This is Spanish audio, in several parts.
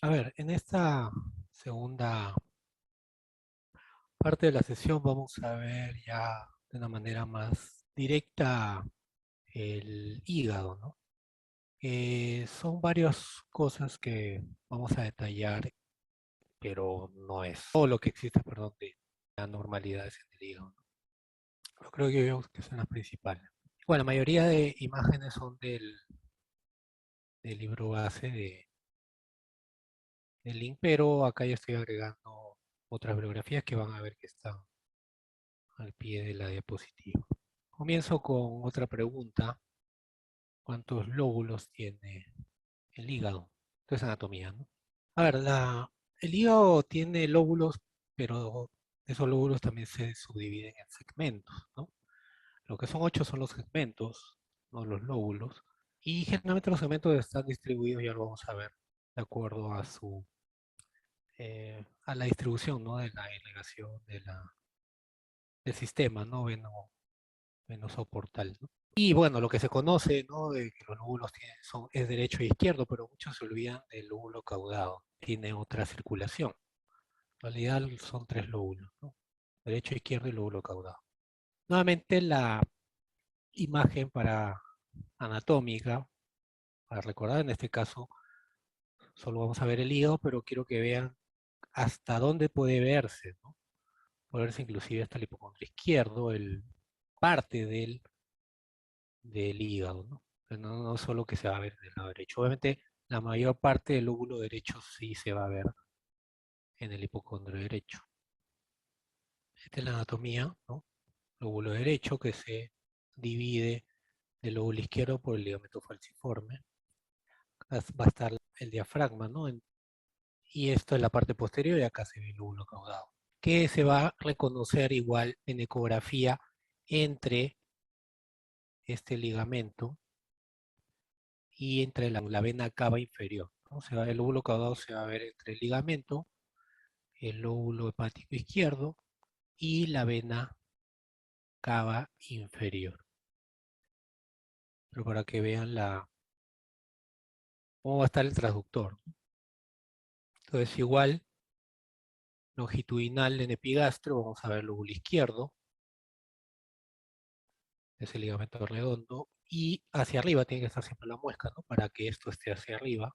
A ver, en esta segunda parte de la sesión vamos a ver ya de una manera más directa el hígado, ¿no? Son varias cosas que vamos a detallar, pero no es todo lo que existe, perdón, de anormalidades en el hígado, ¿no? Yo creo que son las principales. Bueno, la mayoría de imágenes son del libro base del link, pero acá yo estoy agregando otras bibliografías que van a ver que están al pie de la diapositiva. Comienzo con otra pregunta. ¿Cuántos lóbulos tiene el hígado? Esto es anatomía, ¿no? A ver, el hígado tiene lóbulos, pero esos lóbulos también se subdividen en segmentos, ¿no? Lo que son 8 son los segmentos, no los lóbulos. Y generalmente los segmentos están distribuidos, ya lo vamos a ver, de acuerdo a la distribución, ¿no? De la irrigación del sistema, ¿no? Venoso portal, ¿no? Y bueno, lo que se conoce, ¿no? De que los lóbulos es derecho e izquierdo, pero muchos se olvidan del lóbulo caudado. Tiene otra circulación. En realidad son tres lóbulos, ¿no? Derecho, izquierdo y lóbulo caudado. Nuevamente la imagen para anatómica, para recordar, en este caso solo vamos a ver el hígado, pero quiero que vean hasta dónde puede verse, ¿no? Puede verse inclusive hasta el hipocondrio izquierdo, parte del hígado, ¿no? Pero no solo que se va a ver del lado derecho. Obviamente, la mayor parte del lóbulo derecho sí se va a ver en el hipocondrio derecho. Esta es la anatomía, ¿no? Lóbulo derecho que se divide del lóbulo izquierdo por el ligamento falciforme. Va a estar el diafragma, ¿no? Y esto es la parte posterior y acá se ve el lóbulo caudado, que se va a reconocer igual en ecografía entre este ligamento y entre la vena cava inferior, ¿no? El lóbulo caudado se va a ver entre el ligamento, el lóbulo hepático izquierdo y la vena cava inferior. Pero para que vean cómo va a estar el transductor. Entonces igual, longitudinal en epigastrio, vamos a ver el lóbulo izquierdo, es el ligamento redondo, y hacia arriba tiene que estar siempre la muesca, ¿no? Para que esto esté hacia arriba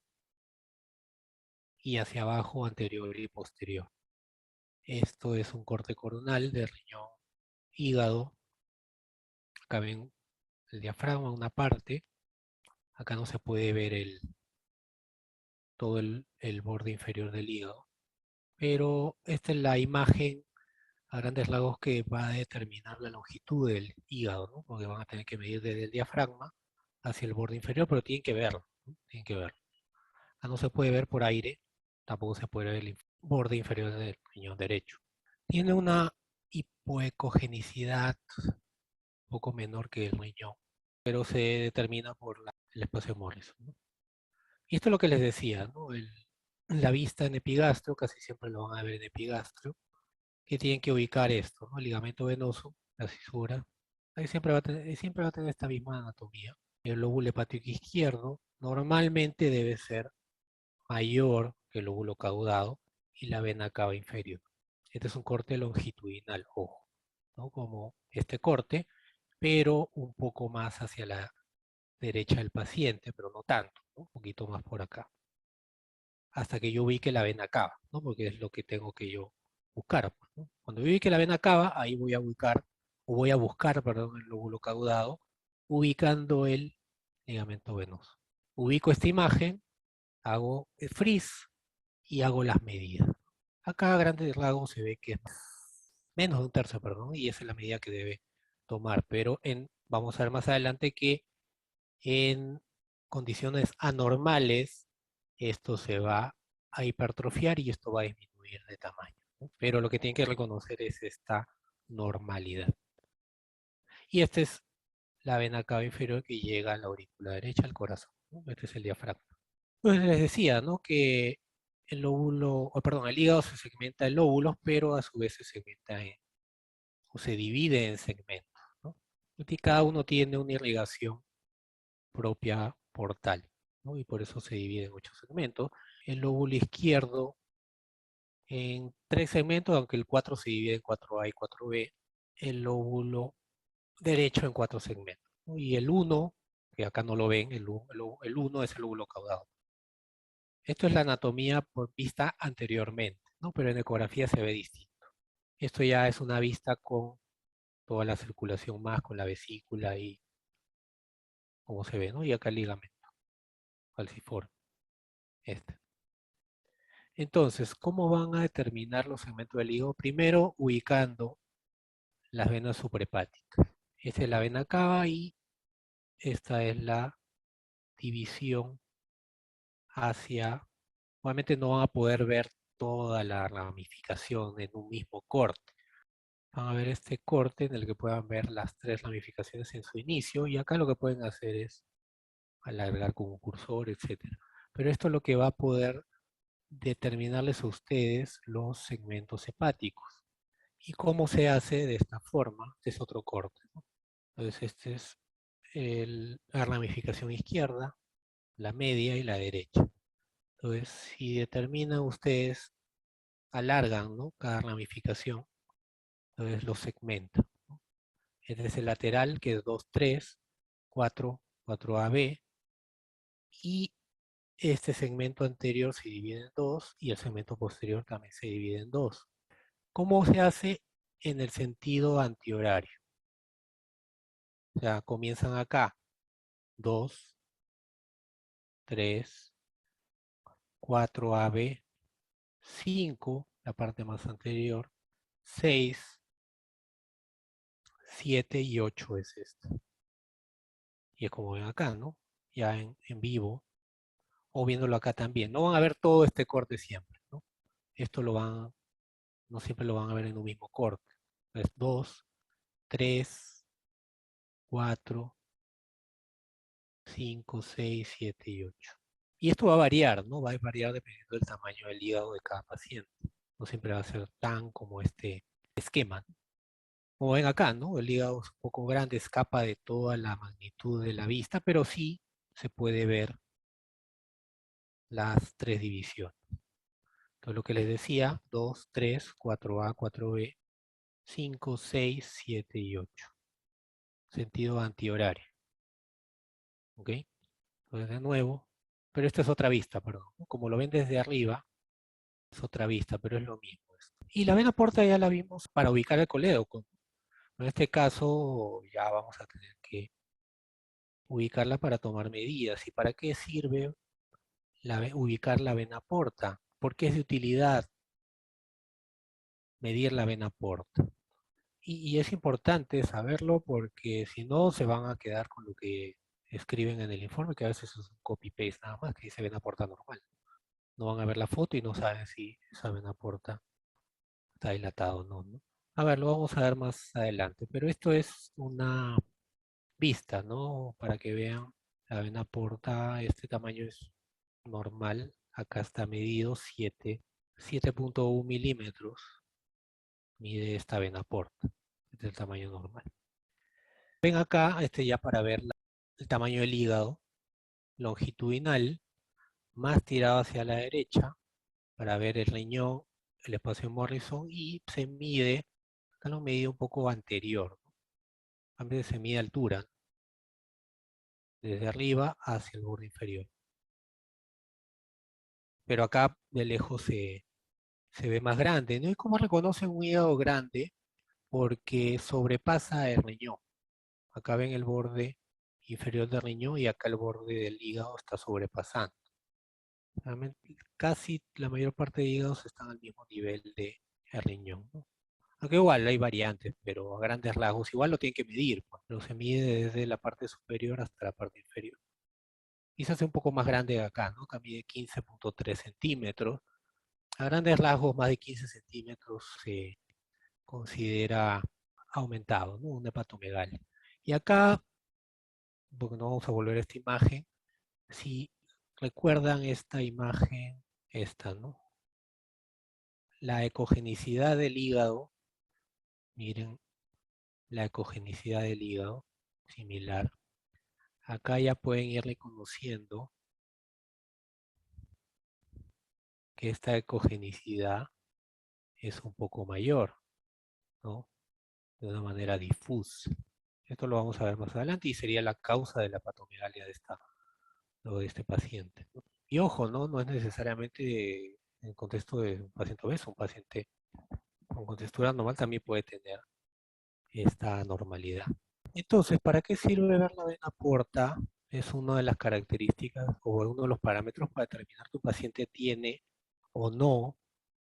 y hacia abajo, anterior y posterior. Esto es un corte coronal de riñón, hígado. Acá ven el diafragma, una parte. Acá no se puede ver todo el borde inferior del hígado. Pero esta es la imagen a grandes rasgos que va a determinar la longitud del hígado, ¿no? Porque van a tener que medir desde el diafragma hacia el borde inferior, pero tienen que verlo, ¿no? Tienen que verlo. Acá no se puede ver por aire, tampoco se puede ver el borde inferior del riñón derecho. Tiene una hipoecogenicidad un poco menor que el riñón, pero se determina por el espacio de Morrison, ¿no? Y esto es lo que les decía, ¿no? La vista en epigastrio, casi siempre lo van a ver en epigastrio, que tienen que ubicar esto, ¿no? El ligamento venoso, la cisura, ahí siempre va a tener esta misma anatomía. El lóbulo hepático izquierdo normalmente debe ser mayor que el lóbulo caudado y la vena cava inferior. Este es un corte longitudinal, ojo, ¿no? Como este corte, pero un poco más hacia la derecha del paciente, pero no tanto, ¿no? Un poquito más por acá, hasta que yo ubique la vena cava, ¿no? Porque es lo que tengo que yo buscar, pues, ¿no? Cuando yo ubique la vena cava, ahí voy a ubicar, o voy a buscar, perdón, el lóbulo caudado, ubicando el ligamento venoso. Ubico esta imagen, hago el freeze y hago las medidas. Acá a grandes rasgos se ve que es menos de un tercio, perdón, y esa es la medida que debe tomar, pero vamos a ver más adelante que en condiciones anormales esto se va a hipertrofiar y esto va a disminuir de tamaño, ¿no? Pero lo que tienen que reconocer es esta normalidad. Y esta es la vena cava inferior que llega a la aurícula derecha, al corazón, ¿no? Este es el diafragma. Pues les decía, ¿no? Que el hígado se segmenta en lóbulos, pero a su vez se segmenta o se divide en segmentos, ¿no? Y cada uno tiene una irrigación propia portal, ¿no? Y por eso se divide en 8 segmentos. el lóbulo izquierdo en 3 segmentos, aunque el 4 se divide en 4A y 4B, el lóbulo derecho en 4 segmentos, ¿no? Y el 1, que acá no lo ven, el 1 es el lóbulo caudado. Esto es la anatomía por vista anteriormente, ¿no? Pero en ecografía se ve distinto. Esto ya es una vista con toda la circulación más, con la vesícula y como se ve, ¿no? Y acá el ligamento falciforme, este. Entonces, ¿cómo van a determinar los segmentos del hígado? Primero, ubicando las venas suprahepáticas. Esta es la vena cava y esta es la división hacia... Obviamente no van a poder ver toda la ramificación en un mismo corte. Van a ver este corte en el que puedan ver las 3 ramificaciones en su inicio y acá lo que pueden hacer es alargar con un cursor, etcétera. Pero esto es lo que va a poder determinarles a ustedes los segmentos hepáticos. ¿Y cómo se hace de esta forma? Este es otro corte, ¿no? Entonces, este es la ramificación izquierda, la media y la derecha. Entonces, si determinan ustedes, alargan, ¿no?, cada ramificación, entonces lo segmentan, ¿no? Este es el lateral, que es 2, 3, 4, 4AB, y este segmento anterior se divide en 2 y el segmento posterior también se divide en 2. ¿Cómo se hace en el sentido antihorario? O sea, comienzan acá, 2, 3, 4AB, 5, la parte más anterior, 6, 7 y 8 es esta. Y es como ven acá, ¿no? Ya en vivo, o viéndolo acá también. No van a ver todo este corte siempre, ¿no? Esto no siempre lo van a ver en un mismo corte. Es 2, 3, 4, 5, 6, 7 y 8. Y esto va a variar, ¿no? Va a variar dependiendo del tamaño del hígado de cada paciente. No siempre va a ser tan como este esquema, ¿no? Como ven acá, ¿no? El hígado es un poco grande, escapa de toda la magnitud de la vista, pero sí se puede ver las 3 divisiones. Entonces lo que les decía, 2, 3, 4A, 4B, 5, 6, 7 y 8. Sentido antihorario. ¿Ok? Entonces de nuevo, pero esta es otra vista, perdón, ¿no? Como lo ven desde arriba, es otra vista, pero es lo mismo esto. Y la vena porta ya la vimos para ubicar el colédoco. En este caso ya vamos a tener que ubicarla para tomar medidas. ¿Y para qué sirve ubicar la vena porta? ¿Por qué es de utilidad medir la vena porta? Y es importante saberlo porque si no se van a quedar con lo que escriben en el informe, que a veces es un copy-paste nada más, que dice vena porta normal. No van a ver la foto y no saben si esa vena porta está dilatado o no, ¿no? A ver, lo vamos a ver más adelante, pero esto es una vista, ¿no? Para que vean, la vena porta, este tamaño es normal, acá está medido 7.1 milímetros, mide esta vena porta, este es el tamaño normal. Ven acá, ya para ver el tamaño del hígado, longitudinal, más tirado hacia la derecha, para ver el riñón, el espacio Morrison, y se mide, acá lo mide un poco anterior, ¿no? A veces se mide altura, ¿no?, desde arriba hacia el borde inferior. Pero acá de lejos se ve más grande, ¿no? ¿Y cómo reconocen un hígado grande? Porque sobrepasa el riñón. Acá ven el borde inferior del riñón y acá el borde del hígado está sobrepasando. Realmente, casi la mayor parte de hígados están al mismo nivel de el riñón, ¿no? Aunque igual hay variantes, pero a grandes rasgos igual lo tienen que medir, pues, pero se mide desde la parte superior hasta la parte inferior. Y se hace un poco más grande acá, ¿no? Acá mide 15.3 centímetros. A grandes rasgos, más de 15 centímetros se considera aumentado, ¿no? Un hepatomegalia. Y acá, porque no vamos a volver a esta imagen, si recuerdan esta imagen, esta, ¿no? La ecogenicidad del hígado, miren, la ecogenicidad del hígado, similar. Acá ya pueden ir reconociendo que esta ecogenicidad es un poco mayor, ¿no? De una manera difusa. Esto lo vamos a ver más adelante y sería la causa de la patomegalia de este paciente, ¿no? Y ojo, ¿no? No es necesariamente en el contexto de un paciente obeso, un paciente con contextura normal también puede tener esta normalidad. Entonces, ¿para qué sirve ver la vena porta? Es una de las características o uno de los parámetros para determinar que un paciente tiene o no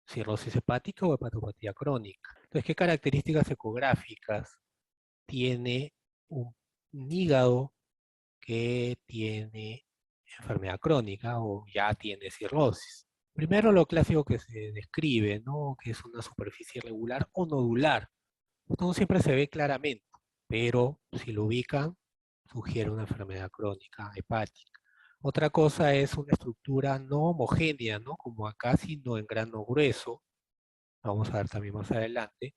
cirrosis hepática o hepatopatía crónica. Entonces, ¿qué características ecográficas tiene un hígado que tiene enfermedad crónica o ya tiene cirrosis? Primero, lo clásico que se describe, ¿no? Que es una superficie irregular o nodular. Esto no siempre se ve claramente, pero si lo ubican, sugiere una enfermedad crónica hepática. Otra cosa es una estructura no homogénea, ¿no? Como acá, sino en grano grueso. Vamos a ver también más adelante.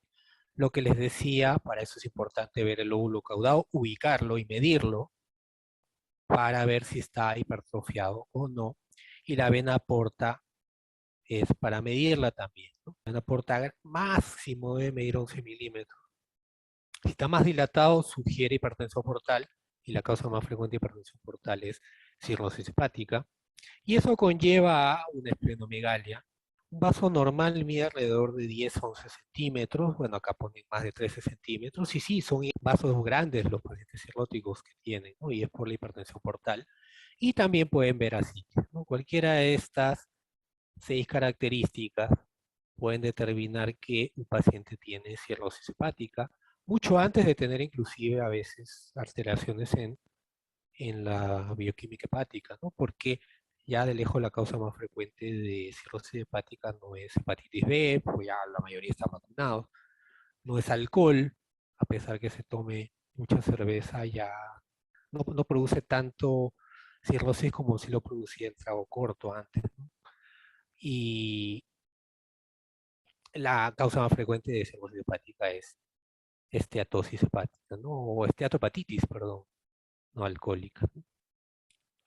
Lo que les decía, para eso es importante ver el lóbulo caudado, ubicarlo y medirlo para ver si está hipertrofiado o no. Y la vena porta es para medirla también, ¿no? La vena porta máximo debe medir 11 milímetros. Si está más dilatado, sugiere hipertensión portal y la causa más frecuente de hipertensión portal es cirrosis hepática. Y eso conlleva a una esplenomegalia. Un vaso normal mide alrededor de 10 a 11 centímetros. Bueno, acá ponen más de 13 centímetros. Y sí, son vasos grandes los pacientes cirróticos que tienen, ¿no? Y es por la hipertensión portal. Y también pueden ver así, ¿no? Cualquiera de estas 6 características pueden determinar que un paciente tiene cirrosis hepática, mucho antes de tener inclusive a veces alteraciones en la bioquímica hepática, ¿no? Porque ya de lejos la causa más frecuente de cirrosis hepática no es hepatitis B, pues ya la mayoría está vacunado, no es alcohol, a pesar que se tome mucha cerveza, ya no produce tanto cirrosis como si lo producía el trago corto antes, ¿no? Y la causa más frecuente de cirrosis hepática es esteatosis hepática, ¿no? O esteatohepatitis, perdón, no alcohólica, ¿no?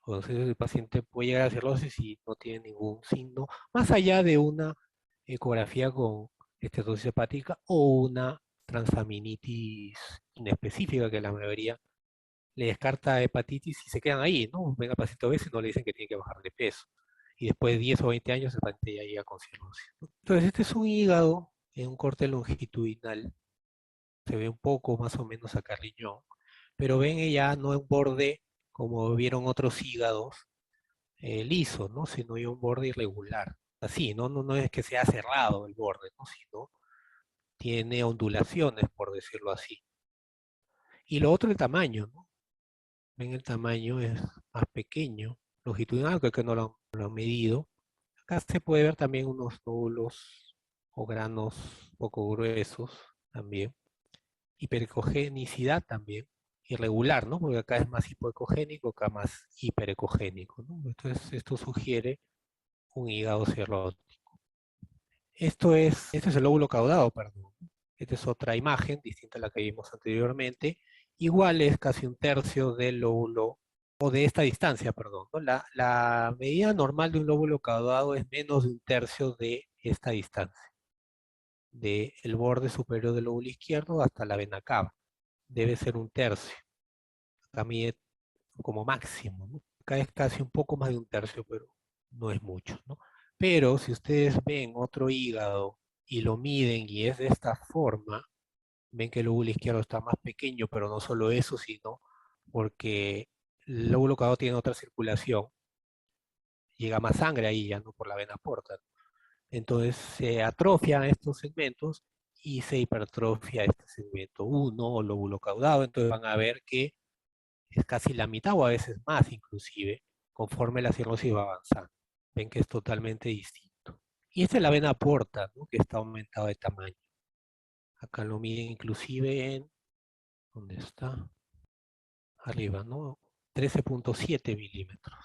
Entonces el paciente puede llegar a cirrosis y no tiene ningún signo, más allá de una ecografía con esteatosis hepática o una transaminitis inespecífica que la mayoría le descarta hepatitis y se quedan ahí, ¿no? Venga el paciente obeso y no le dicen que tiene que bajar de peso. Y después de 10 o 20 años el paciente ya llega con cirrosis, ¿no? Entonces este es un hígado en un corte longitudinal, se ve un poco más o menos acá el riñón, pero ven ya no en borde como vieron otros hígados liso, ¿no? Sino hay un borde irregular. Así, no es que sea cerrado el borde, ¿no? Sino tiene ondulaciones, por decirlo así. Y lo otro, el tamaño, ¿no? Ven, el tamaño es más pequeño, longitudinal, que no lo han medido. Acá se puede ver también unos nódulos o granos poco gruesos también. Hiperecogenicidad también, irregular, ¿no? Porque acá es más hipoecogénico, acá más hiperecogénico, ¿no? Entonces, esto sugiere un hígado cirrótico. Este es el lóbulo caudado, perdón. Esta es otra imagen distinta a la que vimos anteriormente. Igual es casi un tercio del lóbulo, o de esta distancia, perdón, ¿no? La medida normal de un lóbulo caudado es menos de un tercio de esta distancia, del borde superior del lóbulo izquierdo hasta la vena cava. Debe ser un tercio. Acá mide como máximo, ¿no? Acá es casi un poco más de un tercio, pero no es mucho, ¿no? Pero si ustedes ven otro hígado y lo miden y es de esta forma, ven que el lóbulo izquierdo está más pequeño, pero no solo eso, sino porque el lóbulo caudado tiene otra circulación, llega más sangre ahí ya, no por la vena porta, ¿no? Entonces se atrofian estos segmentos y se hipertrofia este segmento uno o lóbulo caudado, entonces van a ver que es casi la mitad o a veces más inclusive, conforme la cirrosis va avanzando. Ven que es totalmente distinto. Y esta es la vena porta, ¿no? Que está aumentada de tamaño. Acá lo miden inclusive en, ¿dónde está? Arriba, ¿no? 13.7 milímetros.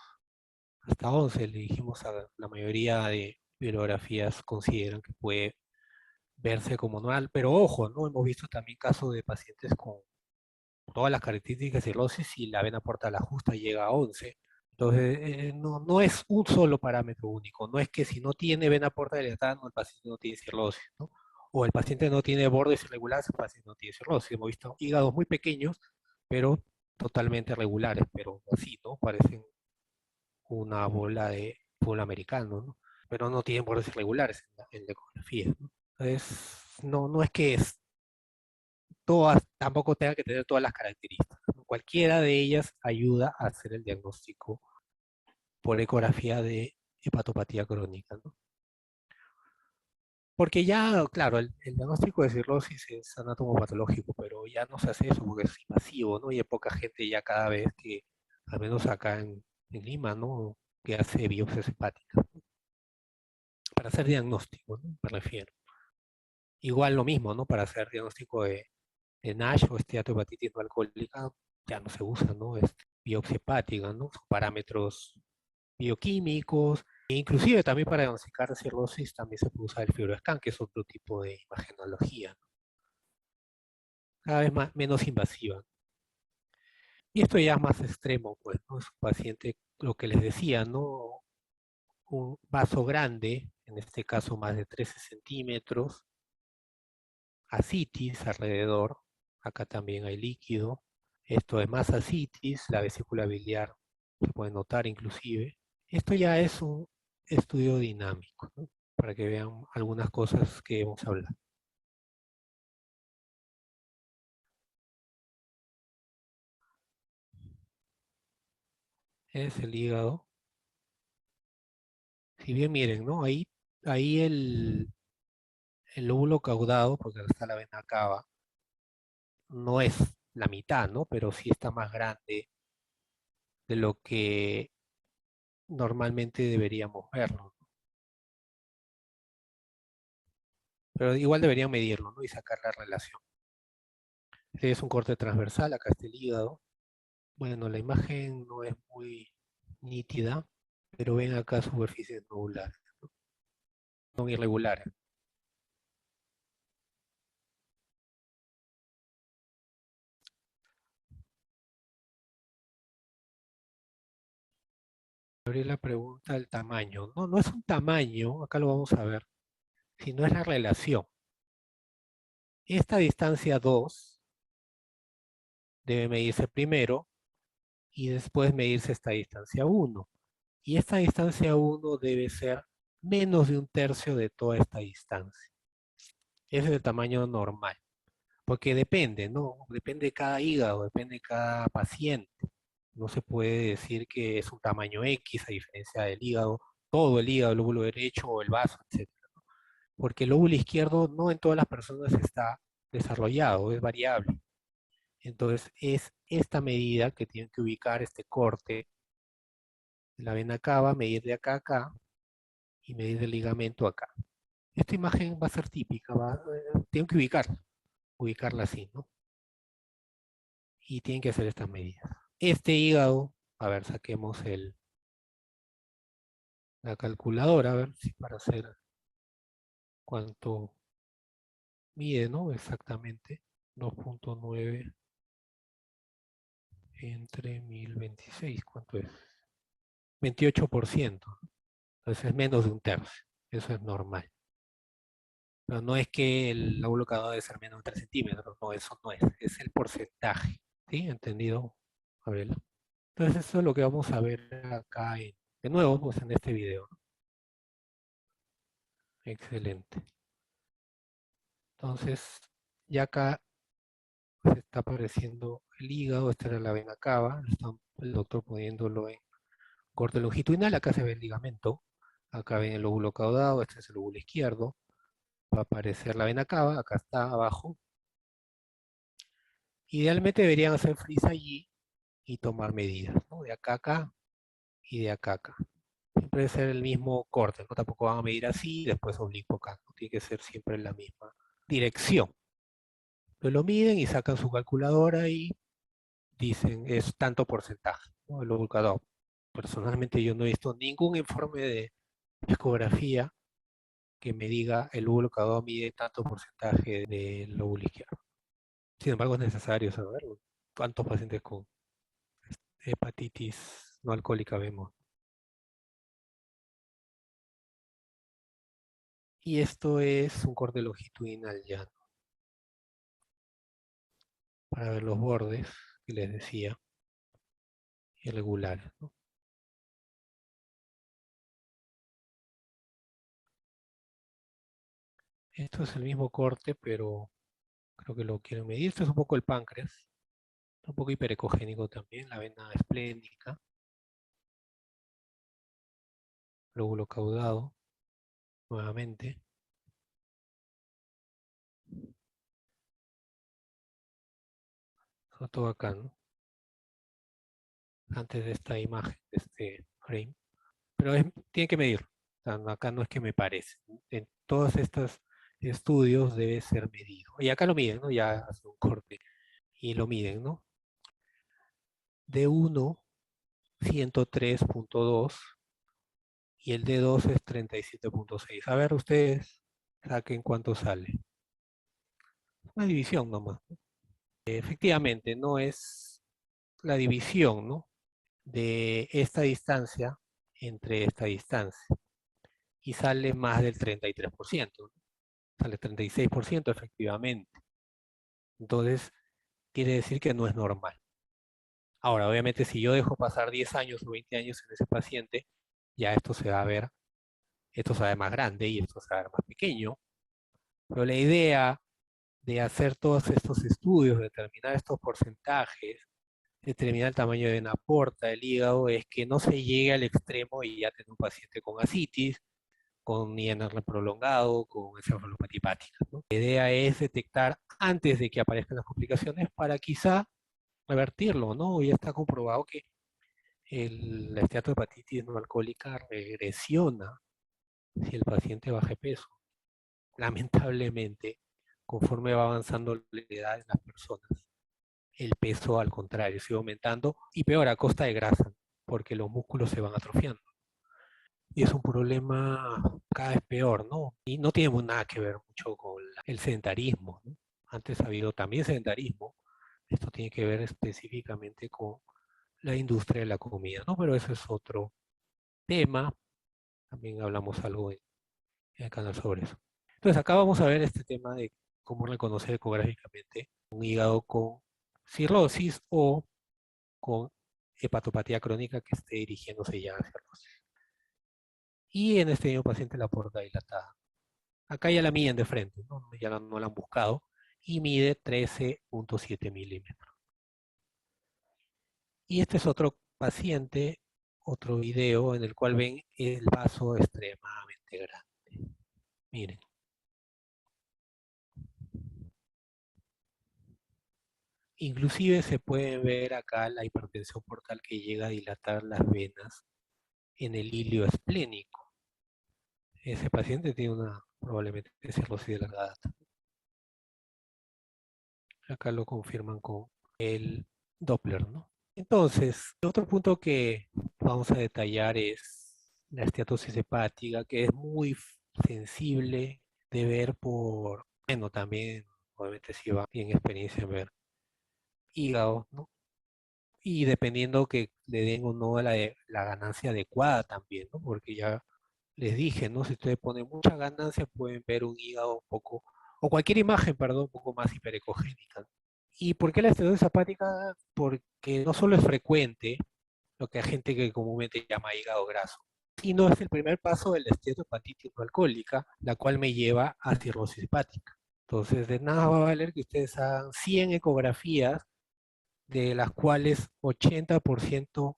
Hasta 11 le dijimos a la mayoría de bibliografías consideran que puede verse como normal, pero ojo, ¿no? Hemos visto también casos de pacientes con todas las características de cirrosis y la vena portal justa llega a 11, Entonces, no es un solo parámetro único. No es que si no tiene vena porta dilatada, no, el paciente no tiene cirrosis, ¿no? O el paciente no tiene bordes irregulares, el paciente no tiene cirrosis. Hemos visto hígados muy pequeños, pero totalmente regulares, pero así, ¿no? Parecen una bola de fútbol americano, ¿no? Pero no tienen bordes irregulares en la ecografía, ¿no? Entonces, no es que todas, tampoco tenga que tener todas las características, ¿no? Cualquiera de ellas ayuda a hacer el diagnóstico por ecografía de hepatopatía crónica, ¿no? Porque ya, claro, el diagnóstico de cirrosis es anatomopatológico, pero ya no se hace eso porque es invasivo, ¿no? Y hay poca gente ya cada vez que, al menos acá en Lima, ¿no? Que hace biopsias hepáticas, ¿no? Para hacer diagnóstico, ¿no? Me refiero. Igual lo mismo, ¿no? Para hacer diagnóstico de NASH o esteatohepatitis no alcohólica, ya no se usa, ¿no? Biopsia hepática, ¿no? Son parámetros bioquímicos, e inclusive también para diagnosticar cirrosis también se puede usar el FibroScan, que es otro tipo de imagenología, ¿no? Cada vez menos invasiva. Y esto ya es más extremo, pues, ¿no? Es un paciente, lo que les decía, ¿no? Un vaso grande, en este caso más de 13 centímetros, ascitis alrededor, acá también hay líquido. Esto es más ascitis, la vesícula biliar se puede notar inclusive. Esto ya es un estudio dinámico, ¿no? Para que vean algunas cosas que hemos hablado. Es el hígado. Si bien miren, ¿no? Ahí el lóbulo caudado, porque está la vena cava, no es la mitad, ¿no? Pero sí está más grande de lo que normalmente deberíamos verlo, ¿no? Pero igual deberían medirlo, ¿no? Y sacar la relación. Este es un corte transversal, acá está el hígado. Bueno, la imagen no es muy nítida, pero ven acá superficies nodulares, son irregulares. Abrí la pregunta del tamaño. No, no es un tamaño, acá lo vamos a ver, sino es la relación. Esta distancia 2 debe medirse primero y después medirse esta distancia 1. Y esta distancia 1 debe ser menos de un tercio de toda esta distancia. Ese es el tamaño normal. Porque depende, ¿no? Depende de cada hígado, depende de cada paciente. No se puede decir que es un tamaño X a diferencia del hígado, todo el hígado, el lóbulo derecho o el vaso, etcétera. Porque el lóbulo izquierdo no en todas las personas está desarrollado, es variable. Entonces es esta medida que tienen que ubicar este corte de la vena cava, medir de acá a acá y medir del ligamento acá. Esta imagen va a ser típica, tienen que ubicarla así, ¿no? Y tienen que hacer estas medidas. Este hígado, a ver, saquemos la calculadora, a ver si para hacer cuánto mide, ¿no? Exactamente. 2.9 entre 1026, ¿cuánto es? 28%, ¿no? Entonces es menos de un tercio. Eso es normal. Pero no es que el lóbulo caudado debe ser menos de 3 centímetros, no, eso no es. Es el porcentaje. ¿Sí? ¿Entendido, Gabriela? Entonces eso es lo que vamos a ver acá, de nuevo, pues en este video, ¿no? Excelente. Entonces, ya acá se está apareciendo el hígado, esta era la vena cava, está el doctor poniéndolo en corte longitudinal, acá se ve el ligamento, acá ven el lóbulo caudado, este es el lóbulo izquierdo, va a aparecer la vena cava, acá está abajo. Idealmente deberían hacer freeze allí y tomar medidas, ¿no? De acá a acá y de acá a acá. Siempre debe ser el mismo corte, ¿no? Tampoco van a medir así y después oblicuo acá, ¿no? Tiene que ser siempre en la misma dirección. Entonces lo miden y sacan su calculadora y dicen es tanto porcentaje, ¿no? El lóbulo. Personalmente yo no he visto ningún informe de ecografía que me diga el lóbulo caudado mide tanto porcentaje del lóbulo izquierdo. Sin embargo, es necesario saberlo. ¿Cuántos pacientes con hepatitis no alcohólica vemos. Y esto es un corte longitudinal ya, ¿no? Para ver los bordes que les decía, irregulares, ¿no? Esto es el mismo corte, pero creo que lo quiero medir. Esto es un poco el páncreas, un poco hiperecogénico también, la vena esplénica, lóbulo caudado, nuevamente. Todo acá, ¿no? Antes de esta imagen, de este frame. Pero tiene que medir. O sea, acá no es que me parece. En todos estos estudios debe ser medido. Y acá lo miden, ¿no? Ya hacen un corte y lo miden, ¿no? D1, 103.2 y el D2 es 37.6. A ver, ustedes saquen cuánto sale. Una división nomás. Efectivamente, no es la división, ¿no? De esta distancia entre esta distancia. Y sale más del 33%, ¿no? Sale 36% efectivamente. Entonces, quiere decir que no es normal. Ahora, obviamente, si yo dejo pasar 10 años o 20 años en ese paciente, ya esto se va a ver, esto se va a ver más grande y esto se va a ver más pequeño. Pero la idea de hacer todos estos estudios, determinar estos porcentajes, determinar el tamaño de una porta del hígado, es que no se llegue al extremo y ya tener un paciente con ascitis, con INR prolongado, con encefalopatía hepática, ¿no? La idea es detectar antes de que aparezcan las complicaciones para quizá revertirlo, ¿no? Ya está comprobado que la esteatohepatitis no alcohólica regresiona si el paciente baja de peso. Lamentablemente, conforme va avanzando la edad en las personas, el peso al contrario sigue aumentando y peor a costa de grasa, porque los músculos se van atrofiando. Y es un problema cada vez peor, ¿no? Y no tiene nada que ver mucho con el sedentarismo, ¿no? Antes ha habido también sedentarismo. Esto tiene que ver específicamente con la industria de la comida, ¿no? Pero eso es otro tema. También hablamos algo en el canal sobre eso. Entonces acá vamos a ver este tema de cómo reconocer ecográficamente un hígado con cirrosis o con hepatopatía crónica que esté dirigiéndose ya a cirrosis. Y en este mismo paciente la porta dilatada. Acá ya la miden de frente, ¿no? Ya no la han buscado y mide 13.7 milímetros. Y este es otro paciente, otro video en el cual ven el vaso extremadamente grande. Miren. Inclusive se puede ver acá la hipertensión portal que llega a dilatar las venas en el hilio esplénico. Ese paciente tiene probablemente cirrosis de larga data. Acá lo confirman con el Doppler, ¿no? Entonces, otro punto que vamos a detallar es la esteatosis hepática, que es muy sensible de ver bueno, también, obviamente si va en experiencia en ver hígado, ¿no? Y dependiendo que le den o no la ganancia adecuada también, ¿no? Porque ya les dije, ¿no? Si ustedes ponen mucha ganancia, pueden ver un hígado un poco, o cualquier imagen, perdón, un poco más hiperecogénica, ¿no? ¿Y por qué la esteatosis hepática? Porque no solo es frecuente, lo que hay gente que comúnmente llama hígado graso, sino es el primer paso de la esteatohepatitis no alcohólica, la cual me lleva a cirrosis hepática. Entonces, de nada va a valer que ustedes hagan 100 ecografías, de las cuales 80%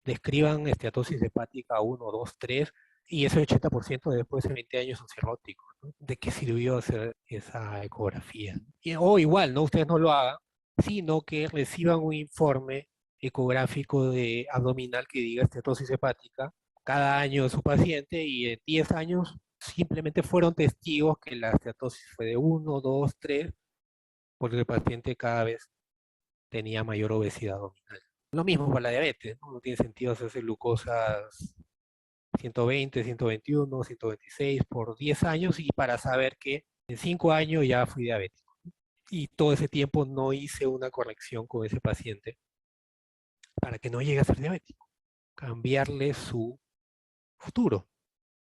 describan esteatosis hepática 1, 2, 3, y ese 80% después de 20 años son cirróticos, ¿no? ¿De qué sirvió hacer esa ecografía? O igual, ¿no? Ustedes no lo hagan, sino que reciban un informe ecográfico de abdominal que diga esteatosis hepática cada año de su paciente y en 10 años simplemente fueron testigos que la esteatosis fue de 1, 2, 3, porque el paciente cada vez tenía mayor obesidad abdominal. Lo mismo para la diabetes, ¿no? No tiene sentido hacerse glucosas 120, 121, 126 por 10 años y para saber que en 5 años ya fui diabético. Y todo ese tiempo no hice una corrección con ese paciente para que no llegue a ser diabético. cambiarle su futuro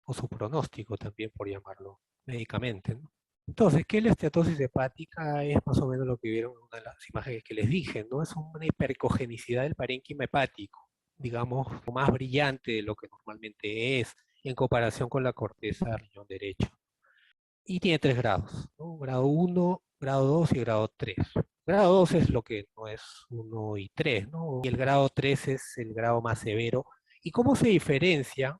o su pronóstico también, por llamarlo médicamente, ¿no? Entonces, ¿qué es la esteatosis hepática? Es más o menos lo que vieron en una de las imágenes que les dije, ¿no? Es una hipercogenicidad del parénquima hepático, digamos, más brillante de lo que normalmente es en comparación con la corteza del riñón derecho. Y tiene 3 grados, ¿no? Grado 1, grado 2 y grado 3. Grado 2 es lo que no es 1 y 3, ¿no? Y el grado 3 es el grado más severo. ¿Y cómo se diferencia?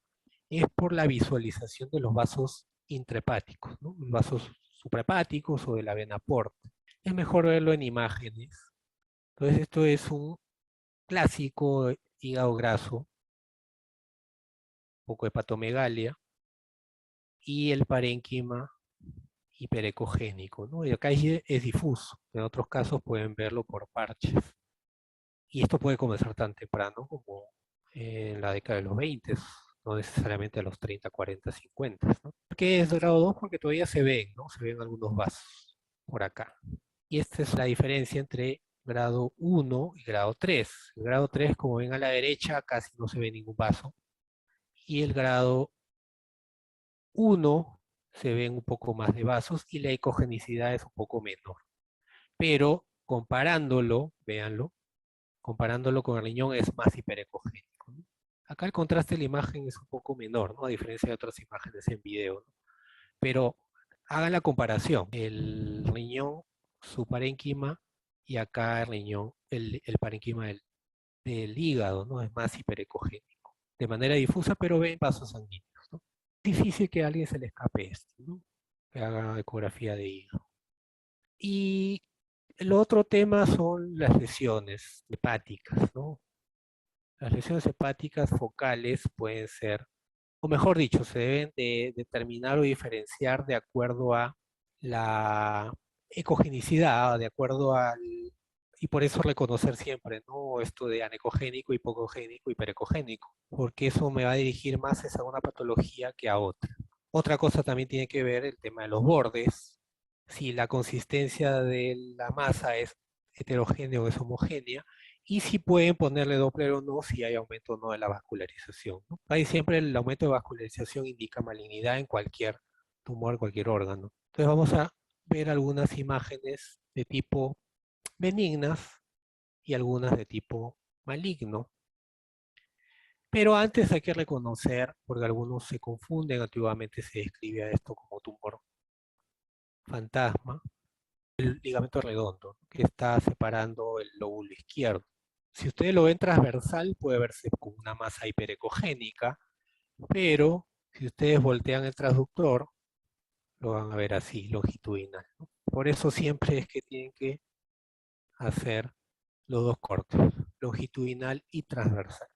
Es por la visualización de los vasos intrahepáticos, ¿no? Los vasos suprahepáticos o de la vena porta. Es mejor verlo en imágenes. Entonces esto es un clásico hígado graso, un poco de hepatomegalia y el parénquima hiperecogénico, ¿no? Y acá es difuso. En otros casos pueden verlo por parches. Y esto puede comenzar tan temprano como en la década de los 20, no necesariamente a los 30, 40, 50, ¿no? ¿Por qué es grado 2? Porque todavía se ven, ¿no? Se ven algunos vasos por acá. Y esta es la diferencia entre grado 1 y grado 3. El grado 3, como ven a la derecha, casi no se ve ningún vaso. Y el grado 1 se ven un poco más de vasos y la ecogenicidad es un poco menor. Pero comparándolo, véanlo, comparándolo con el riñón es más hiperecogénico, ¿no? Acá el contraste de la imagen es un poco menor, ¿no? A diferencia de otras imágenes en video, ¿no? Pero hagan la comparación. El riñón, su parénquima, y acá el riñón, el parénquima del hígado, ¿no? Es más hiperecogénico. De manera difusa, pero ven vasos sanguíneos, ¿no? Es difícil que a alguien se le escape esto, ¿no? Que haga ecografía de hígado. Y el otro tema son las lesiones hepáticas, ¿no? Las lesiones hepáticas focales pueden ser, o mejor dicho, se deben de determinar o diferenciar de acuerdo a la ecogenicidad, de acuerdo al, y por eso reconocer siempre, ¿no? Esto de anecogénico, hipocogénico, hiperecogénico, porque eso me va a dirigir más a una patología que a otra. Otra cosa también tiene que ver el tema de los bordes, si la consistencia de la masa es heterogénea o es homogénea, y si pueden ponerle Doppler o no, si hay aumento o no de la vascularización, ¿no? Ahí siempre el aumento de vascularización indica malignidad en cualquier tumor, cualquier órgano. Entonces vamos a ver algunas imágenes de tipo benignas y algunas de tipo maligno. Pero antes hay que reconocer, porque algunos se confunden, antiguamente se describía esto como tumor fantasma, el ligamento redondo, ¿no? Que está separando el lóbulo izquierdo. Si ustedes lo ven transversal, puede verse como una masa hiperecogénica, pero si ustedes voltean el transductor, lo van a ver así, longitudinal, ¿no? Por eso siempre es que tienen que hacer los dos cortes, longitudinal y transversal.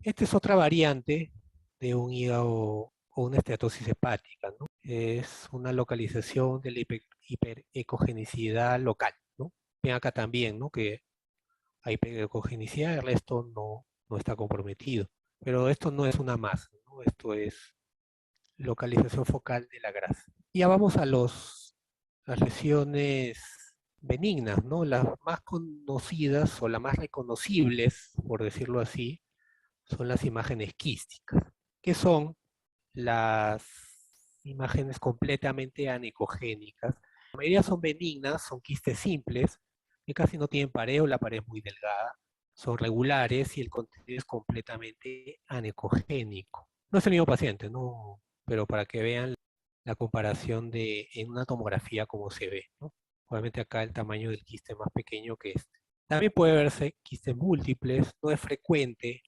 Esta es otra variante de un hígado o una esteatosis hepática, ¿no? Es una localización de la hiperecogenicidad local, ¿no? Ven acá también, ¿no? Que hay hiperecogenicidad, el resto no está comprometido. Pero esto no es una masa, ¿no? Esto es localización focal de la grasa. Ya vamos a las lesiones benignas, ¿no? Las más conocidas o las más reconocibles, por decirlo así, son las imágenes quísticas, que son las imágenes completamente anecogénicas. La mayoría son benignas, son quistes simples, que casi no tienen pared o la pared es muy delgada, son regulares y el contenido es completamente anecogénico. No es el mismo paciente, ¿no? Pero para que vean la comparación de en una tomografía cómo se ve, ¿no? Obviamente acá el tamaño del quiste es más pequeño que este. También puede verse quistes múltiples, no es frecuente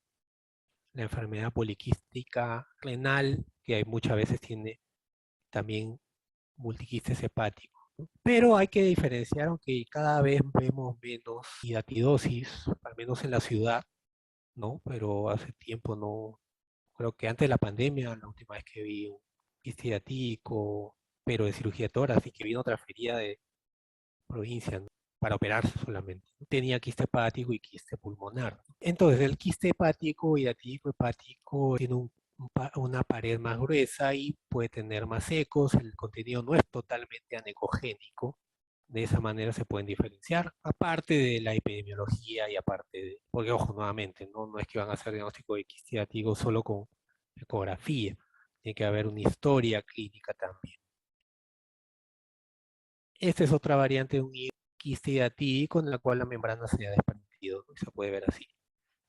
la enfermedad poliquística renal, que hay muchas veces tiene también multiquistes hepáticos, ¿no? Pero hay que diferenciar, aunque cada vez vemos menos hidatidosis, al menos en la ciudad, ¿no? Pero hace tiempo no, creo que antes de la pandemia, la última vez que vi un quiste hidatídico, pero de cirugía torácica, que vino transferida de provincia, ¿no? Para operarse solamente. Tenía quiste hepático y quiste pulmonar. Entonces, el quiste hepático y hidatídico hepático tiene una pared más gruesa y puede tener más ecos. El contenido no es totalmente anecogénico, De esa manera se pueden diferenciar, aparte de la epidemiología y aparte de, porque ojo, nuevamente, no es que van a hacer diagnóstico de quiste solo con ecografía, tiene que haber una historia clínica también. Esta es otra variante de un quiste hidatídico en la cual la membrana se ha desprendido, ¿no? Se puede ver así.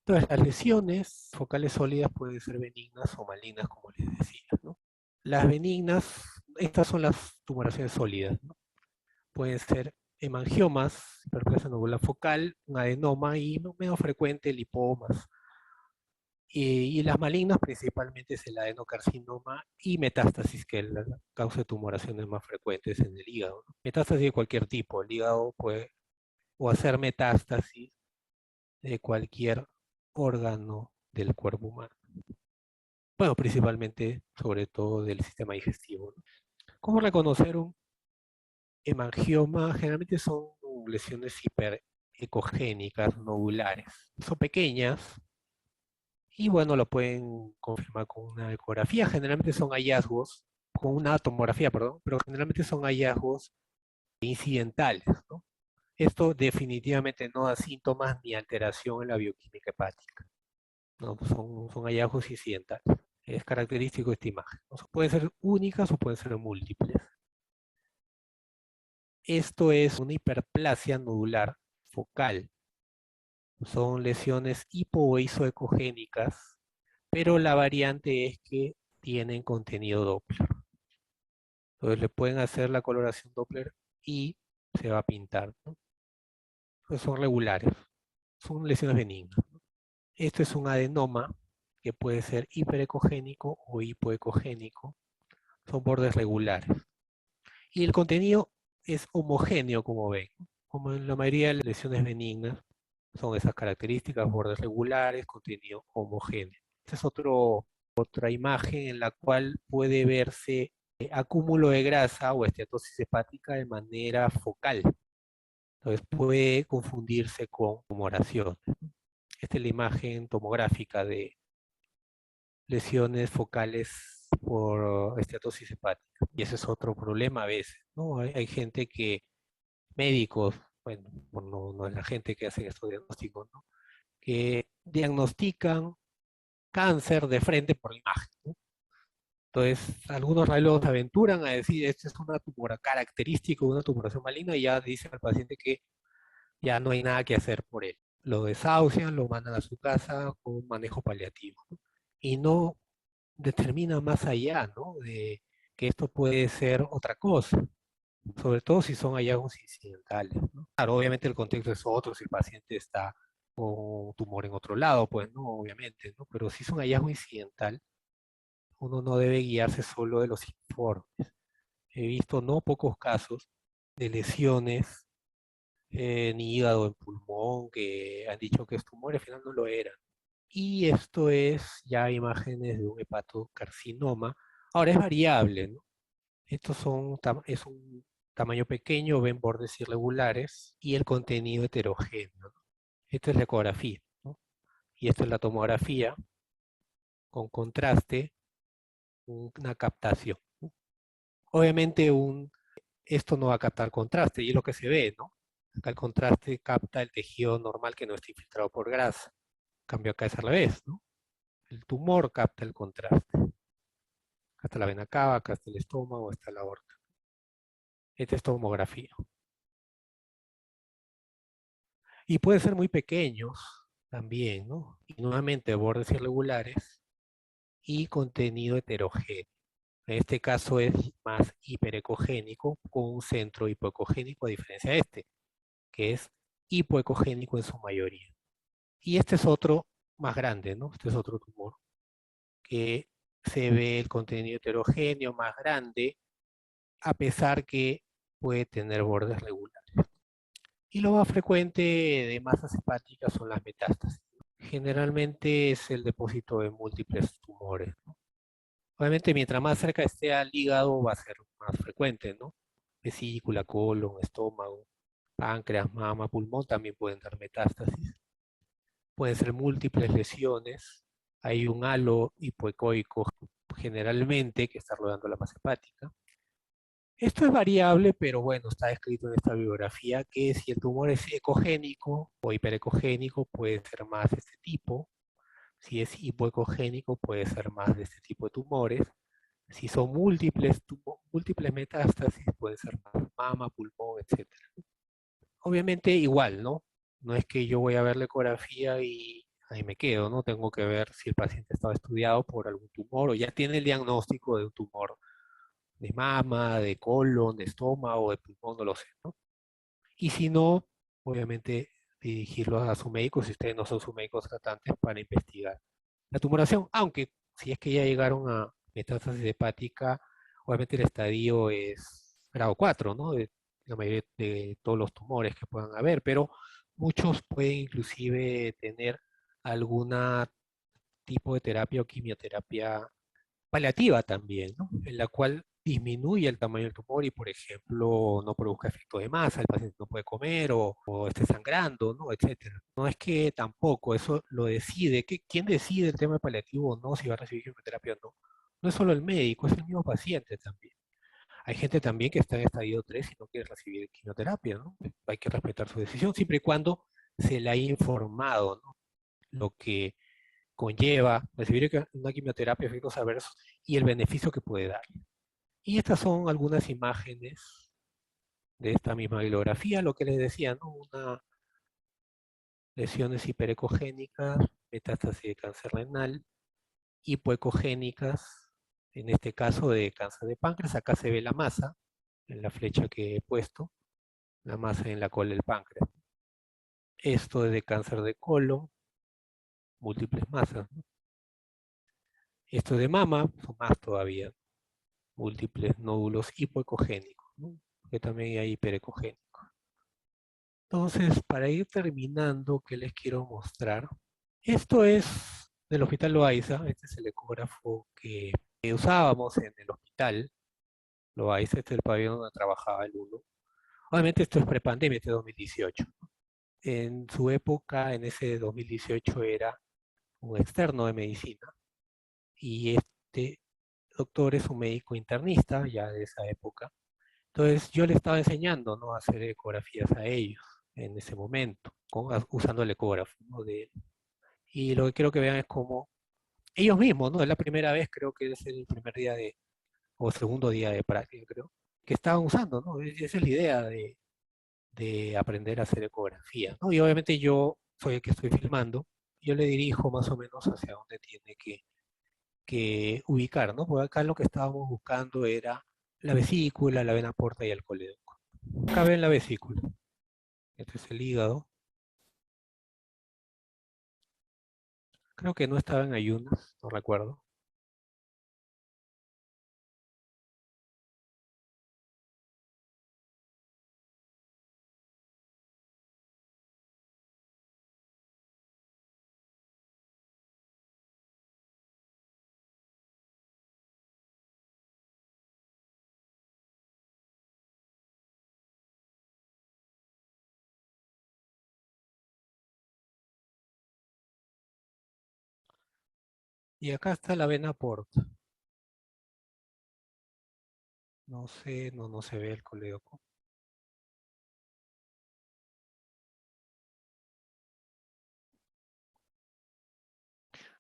Entonces, las lesiones focales sólidas pueden ser benignas o malignas, como les decía, ¿no? Las benignas, estas son las tumoraciones sólidas, ¿no? Pueden ser hemangiomas, hiperplasia nodular focal, un adenoma y menos frecuente lipomas. Y las malignas principalmente es el adenocarcinoma y metástasis, que es la causa de tumoraciones más frecuentes en el hígado, ¿no? Metástasis de cualquier tipo, el hígado puede o hacer metástasis de cualquier órgano del cuerpo humano. Bueno, principalmente, sobre todo del sistema digestivo, ¿no? ¿Cómo reconocer un hemangioma? Generalmente son lesiones hiperecogénicas, nodulares. Son pequeñas y bueno, lo pueden confirmar con una ecografía. Generalmente son hallazgos, con una tomografía, perdón, pero generalmente son hallazgos incidentales, ¿no? Esto definitivamente no da síntomas ni alteración en la bioquímica hepática, ¿no? Son hallazgos incidentales. Es característico de esta imagen, ¿no? Pueden ser únicas o pueden ser múltiples. Esto es una hiperplasia nodular focal. Son lesiones hipo o isoecogénicas, pero la variante es que tienen contenido Doppler. Entonces le pueden hacer la coloración Doppler y se va a pintar, ¿no? Entonces son regulares, son lesiones benignas. Esto es un adenoma que puede ser hiperecogénico o hipoecogénico. Son bordes regulares. Y el contenido es homogéneo, como ven. Como en la mayoría de las lesiones benignas, son esas características, bordes regulares, contenido homogéneo. Esta es otra imagen en la cual puede verse acúmulo de grasa o esteatosis hepática de manera focal. Entonces puede confundirse con tumoración. Esta es la imagen tomográfica de lesiones focales por esteatosis hepática. Y ese es otro problema a veces, ¿no? Hay gente que, médicos, bueno, no es la gente que hace estos diagnósticos, ¿no? Que diagnostican cáncer de frente por la imagen, ¿no? Entonces, algunos radiólogos se aventuran a decir, esta es una tumora característica de una tumoración maligna y ya dicen al paciente que ya no hay nada que hacer por él. Lo desahucian, lo mandan a su casa con un manejo paliativo, ¿no? Y no determina más allá, ¿no? De que esto puede ser otra cosa, sobre todo si son hallazgos incidentales, ¿no? Claro, obviamente el contexto es otro, si el paciente está con un tumor en otro lado, pues no, obviamente, ¿no? Pero si es un hallazgo incidental, uno no debe guiarse solo de los informes. He visto no pocos casos de lesiones en hígado, en pulmón, que han dicho que es tumor y al final no lo era. Y esto es ya imágenes de un hepatocarcinoma. Ahora es variable, ¿no? Es un tamaño pequeño, ven bordes irregulares y el contenido heterogéneo, ¿no? Esta es la ecografía, ¿no? Y esta es la tomografía con contraste, una captación, ¿no? Obviamente esto no va a captar contraste y es lo que se ve, ¿no? Acá el contraste capta el tejido normal que no está infiltrado por grasa. En cambio acá es al revés, ¿no? El tumor capta el contraste. Acá está la vena cava, acá está el estómago, está la aorta. Esta es tomografía. Y pueden ser muy pequeños también, ¿no? Y nuevamente bordes irregulares y contenido heterogéneo. En este caso es más hiperecogénico con un centro hipoecogénico a diferencia de este, que es hipoecogénico en su mayoría. Y este es otro más grande, ¿no? Este es otro tumor que se ve el contenido heterogéneo más grande, a pesar que puede tener bordes regulares. Y lo más frecuente de masas hepáticas son las metástasis. Generalmente es el depósito de múltiples tumores, ¿no? Obviamente, mientras más cerca esté al hígado, va a ser más frecuente, ¿no? Vesícula, colon, estómago, páncreas, mama, pulmón también pueden dar metástasis. Pueden ser múltiples lesiones. Hay un halo hipoecoico generalmente que está rodeando la masa hepática. Esto es variable, pero bueno, está escrito en esta bibliografía que si el tumor es ecogénico o hiperecogénico puede ser más de este tipo. Si es hipoecogénico puede ser más de este tipo de tumores. Si son múltiples metástasis puede ser más mama, pulmón, etcétera. Obviamente igual, ¿no? No es que yo voy a ver la ecografía y ahí me quedo, ¿no? Tengo que ver si el paciente estaba estudiado por algún tumor o ya tiene el diagnóstico de un tumor de mama, de colon, de estómago, de pulmón, no lo sé, ¿no? Y si no, obviamente dirigirlo a su médico si ustedes no son sus médicos tratantes para investigar la tumoración, aunque si es que ya llegaron a metástasis hepática, obviamente el estadio es grado 4, ¿no? De la mayoría de todos los tumores que puedan haber, pero muchos pueden inclusive tener alguna tipo de terapia o quimioterapia paliativa también, ¿no? En la cual disminuye el tamaño del tumor y, por ejemplo, no produzca efecto de masa, el paciente no puede comer o esté sangrando, ¿no? Etcétera. No es que tampoco, eso lo decide, ¿quién decide el tema paliativo o no, si va a recibir quimioterapia o no? No es solo el médico, es el mismo paciente también. Hay gente también que está en estadio 3 y no quiere recibir quimioterapia, ¿no? Hay que respetar su decisión siempre y cuando se le haya informado, ¿no? Lo que conlleva recibir una quimioterapia, efectos adversos y el beneficio que puede dar. Y estas son algunas imágenes de esta misma bibliografía, lo que les decía, ¿no? Una lesiones hiperecogénicas, metástasis de cáncer renal, hipoecogénicas, en este caso de cáncer de páncreas, acá se ve la masa, en la flecha que he puesto, la masa en la cola del páncreas. Esto es de cáncer de colon, múltiples masas, ¿no? Esto es de mama, son más todavía, múltiples nódulos hipoecogénicos, ¿no? Que también hay hiperecogénicos. Entonces, para ir terminando, ¿qué les quiero mostrar? Esto es del Hospital Loaiza, este es el ecógrafo que usábamos en el hospital Loaiza, este es el pabellón donde trabajaba el uno. Obviamente esto es prepandemia, este es 2018. En su época, en ese 2018, era un externo de medicina y este doctor es un médico internista ya de esa época. Entonces yo le estaba enseñando, ¿no? A hacer ecografías a ellos en ese momento, usando el ecógrafo, ¿no? Y lo que quiero que vean es cómo ellos mismos, ¿no? Es la primera vez, creo que es el primer día o segundo día de práctica, creo, que estaban usando, ¿no? Esa es la idea de aprender a hacer ecografía, ¿no? Y obviamente yo soy el que estoy filmando, yo le dirijo más o menos hacia dónde tiene que ubicar, ¿no? Porque acá lo que estábamos buscando era la vesícula, la vena porta y el colédoco. Acá ven la vesícula. Este es el hígado. Creo que no estaba en ayunas, no recuerdo. Y acá está la vena porta. No sé, no se ve el colédoco.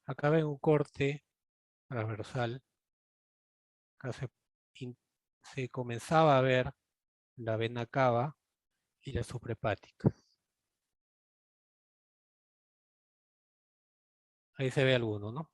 Acá ven un corte transversal. Acá se comenzaba a ver la vena cava y la suprahepática. Ahí se ve alguno, ¿no?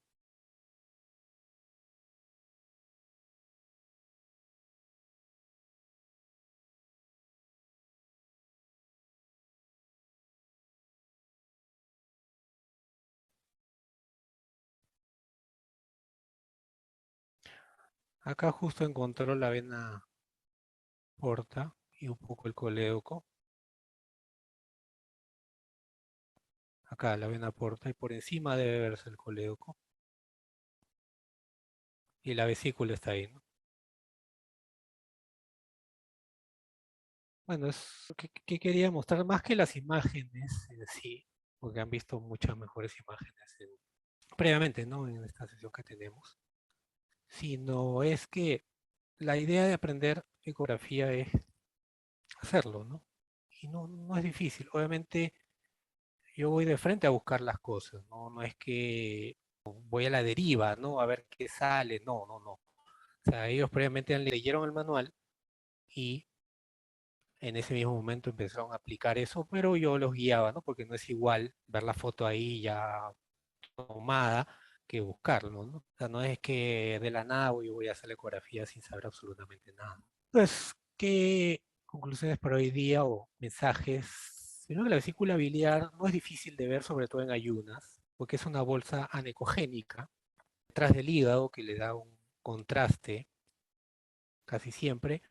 Acá justo encontró la vena porta y un poco el colédoco. Acá la vena porta y por encima debe verse el colédoco. Y la vesícula está ahí, ¿no? Bueno, es lo que quería mostrar más que las imágenes en sí, porque han visto muchas mejores imágenes previamente, ¿no? En esta sesión que tenemos, sino es que la idea de aprender ecografía es hacerlo, ¿no? Y no es difícil. Obviamente yo voy de frente a buscar las cosas, ¿no? No es que voy a la deriva, ¿no? A ver qué sale, no. O sea, ellos previamente leyeron el manual y en ese mismo momento empezaron a aplicar eso, pero yo los guiaba, ¿no? Porque no es igual ver la foto ahí ya tomada que buscarlo, ¿no? O sea, no es que de la nada yo voy a hacer la ecografía sin saber absolutamente nada. Entonces, ¿qué conclusiones para hoy día o mensajes? Primero que la vesícula biliar no es difícil de ver, sobre todo en ayunas, porque es una bolsa anecogénica detrás del hígado que le da un contraste casi siempre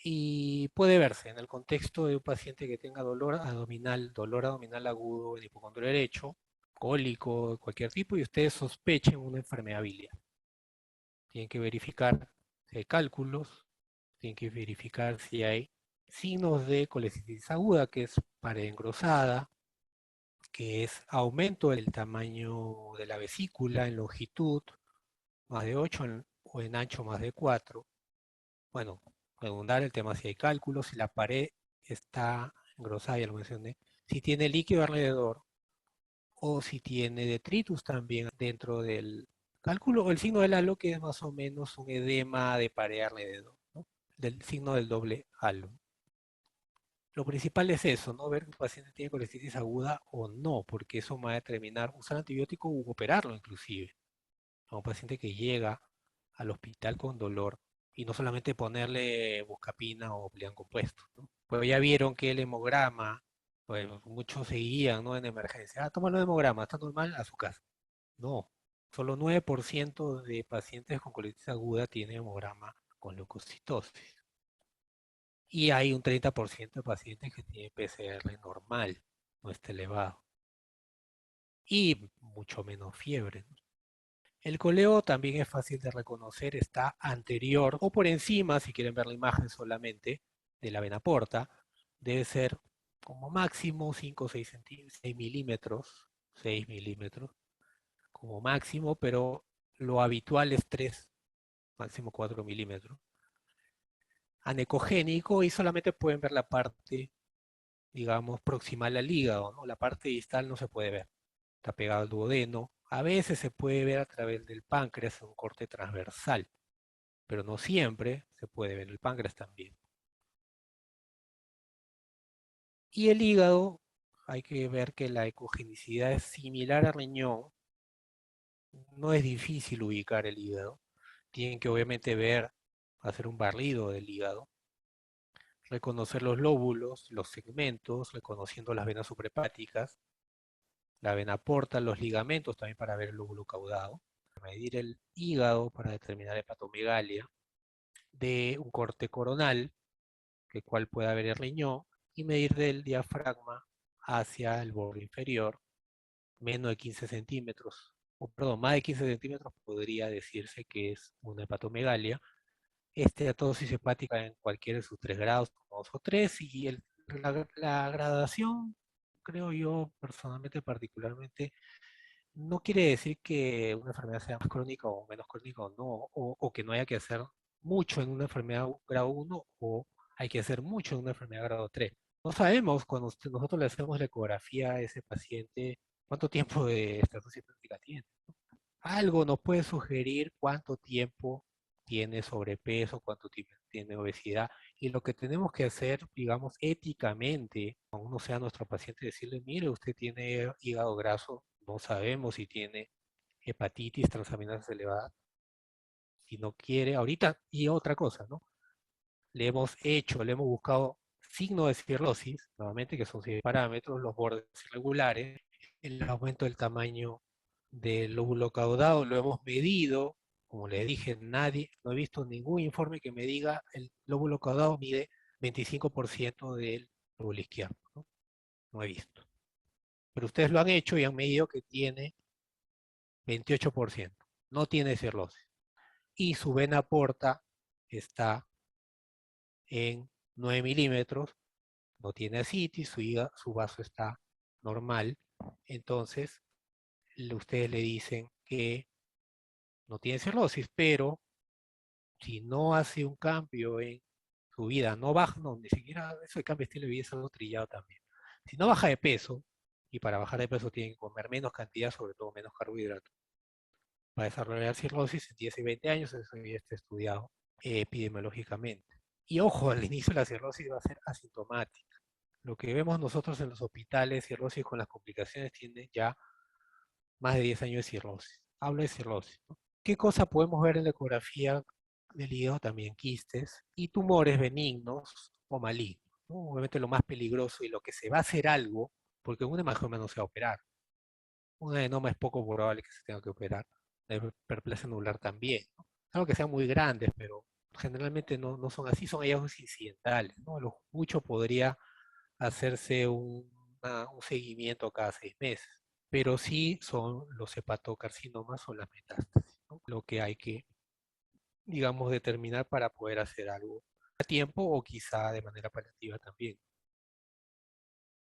y puede verse en el contexto de un paciente que tenga dolor abdominal agudo en hipocondrio derecho, cólico de cualquier tipo, y ustedes sospechen una enfermedad biliar. Tienen que verificar si hay cálculos, tienen que verificar si hay signos de colecitis aguda, que es pared engrosada, que es aumento del tamaño de la vesícula en longitud, más de 8 o en ancho más de 4. Bueno, redundar el tema si hay cálculos, si la pared está engrosada, ya lo mencioné, si tiene líquido alrededor o si tiene detritus también dentro del cálculo, o el signo del halo, que es más o menos un edema de pared alrededor, ¿no? Del signo del doble halo. Lo principal es eso, ¿no? Ver si el paciente tiene colestitis aguda o no, porque eso va a determinar usar antibiótico u operarlo inclusive. A un paciente que llega al hospital con dolor y no solamente ponerle buscapina o plián compuesto, ¿no? Pues ya vieron que el hemograma, pues muchos seguían, ¿no? En emergencia, tómalo el hemograma, está normal, a su casa. No, solo 9% de pacientes con colitis aguda tienen hemograma con leucocitosis. Y hay un 30% de pacientes que tienen PCR normal, no está elevado. Y mucho menos fiebre, ¿no? El coleo también es fácil de reconocer, está anterior o por encima, si quieren ver la imagen solamente, de la vena porta. Debe ser como máximo 5 o 6 milímetros, 6 milímetros como máximo, pero lo habitual es 3, máximo 4 milímetros. Anecogénico y solamente pueden ver la parte, digamos, proximal al hígado, ¿no? La parte distal no se puede ver, está pegado al duodeno. A veces se puede ver a través del páncreas, un corte transversal, pero no siempre se puede ver el páncreas también. Y el hígado, hay que ver que la ecogenicidad es similar al riñón, no es difícil ubicar el hígado. Tienen que obviamente ver, hacer un barrido del hígado, reconocer los lóbulos, los segmentos, reconociendo las venas suprahepáticas, la vena porta, los ligamentos también para ver el lóbulo caudado, medir el hígado para determinar hepatomegalia, de un corte coronal, que cual puede haber el riñón, y medir del diafragma hacia el borde inferior, menos de 15 centímetros, o perdón, más de 15 centímetros podría decirse que es una hepatomegalia. Esteatosis hepática en cualquiera de sus 3 grados, 2 o 3, y la gradación, creo yo personalmente, particularmente, no quiere decir que una enfermedad sea más crónica o menos crónica o no, o que no haya que hacer mucho en una enfermedad grado 1 o hay que hacer mucho en una enfermedad grado 3. No sabemos cuando nosotros le hacemos la ecografía a ese paciente cuánto tiempo de estatosis hepática tiene. Algo nos puede sugerir cuánto tiempo tiene sobrepeso, cuánto tiempo tiene obesidad. Y lo que tenemos que hacer, digamos, éticamente, cuando uno sea nuestro paciente, decirle, mire, usted tiene hígado graso, no sabemos si tiene hepatitis, transaminasas elevadas, si no quiere, ahorita, y otra cosa, ¿no? Le hemos buscado signos de cirrosis, nuevamente, que son 6 parámetros, los bordes irregulares, el aumento del tamaño del lóbulo caudado, lo hemos medido, como le dije, nadie, no he visto ningún informe que me diga el lóbulo caudado mide 25% del lóbulo izquierdo, ¿no? No he visto. Pero ustedes lo han hecho y han medido que tiene 28%, no tiene cirrosis. Y su vena porta está en 9 milímetros, no tiene ascitis, su vaso está normal, entonces ustedes le dicen que no tiene cirrosis, pero si no hace un cambio en su vida no baja, no, ni siquiera eso de cambio de estilo de vida es algo trillado también. Si no baja de peso, y para bajar de peso tienen que comer menos cantidad, sobre todo menos carbohidratos, para desarrollar cirrosis en 10 y 20 años, eso ya está estudiado epidemiológicamente. Y ojo, al inicio la cirrosis va a ser asintomática. Lo que vemos nosotros en los hospitales, cirrosis con las complicaciones, tienen ya más de 10 años de cirrosis. Hablo de cirrosis, ¿no? ¿Qué cosa podemos ver en la ecografía del hígado? También quistes y tumores benignos o malignos, ¿no? Obviamente lo más peligroso y lo que se va a hacer algo, porque un hemangioma no se va a operar. Un adenoma es poco probable que se tenga que operar. La hiperplasia anular también, ¿no? Algo que sean muy grandes, pero generalmente no son así, son hallazgos incidentales, ¿no? Lo mucho podría hacerse un seguimiento cada 6 meses, pero sí son los hepatocarcinomas o las metástasis, ¿no? Lo que hay que, digamos, determinar para poder hacer algo a tiempo o quizá de manera paliativa también.